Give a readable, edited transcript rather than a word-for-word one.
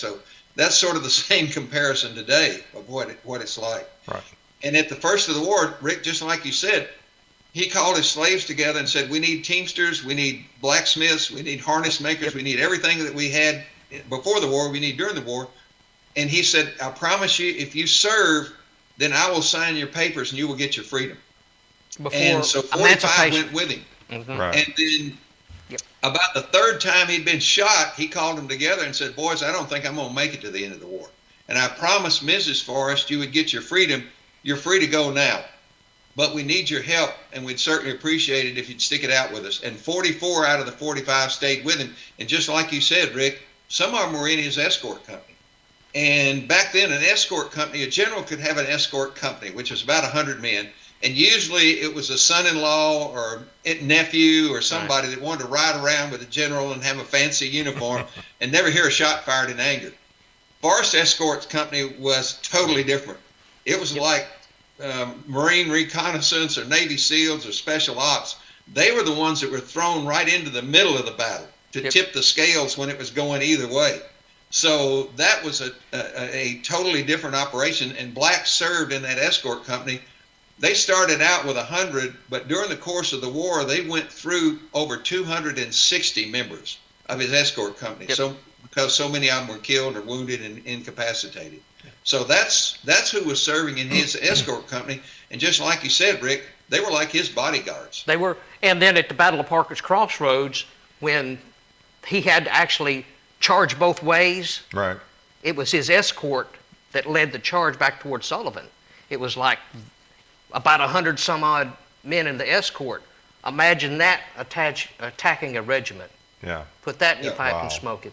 So that's sort of the same comparison today of what it's like. Right. And at the first of the war, Rick, just like you said, he called his slaves together and said, we need teamsters, we need blacksmiths, we need harness makers, we need everything that we had before the war, we need during the war. And he said, I promise you, if you serve, then I will sign your papers and you will get your freedom. And so 45 went with him. Right. And then about the third time he'd been shot, he called them together and said, boys, I don't think I'm going to make it to the end of the war. And I promised Mrs. Forrest you would get your freedom. You're free to go now. But we need your help, and we'd certainly appreciate it if you'd stick it out with us. And 44 out of the 45 stayed with him. And just like you said, Rick, some of them were in his escort company. And back then, an escort company, a general could have an escort company, which was about 100 men. And usually it was a son-in-law or a nephew or somebody that wanted to ride around with a general and have a fancy uniform and never hear a shot fired in anger. Forest Escorts Company was totally different. It was like Marine Reconnaissance or Navy SEALs or Special Ops. They were the ones that were thrown right into the middle of the battle to tip the scales when it was going either way. So that was a totally different operation, and blacks served in that escort company. They started out with 100, but during the course of the war, they went through over 260 members of his escort company. So because so many of them were killed or wounded and incapacitated. So that's who was serving in his escort company. And just like you said, Rick, they were like his bodyguards. They were. And then at the Battle of Parker's Crossroads, when he had to actually charge both ways, Right. it was his escort that led the charge back towards Sullivan. It was like about 100 some odd men in the escort. Imagine that attacking a regiment. Yeah. Put that in your pipe Wow. and smoke it.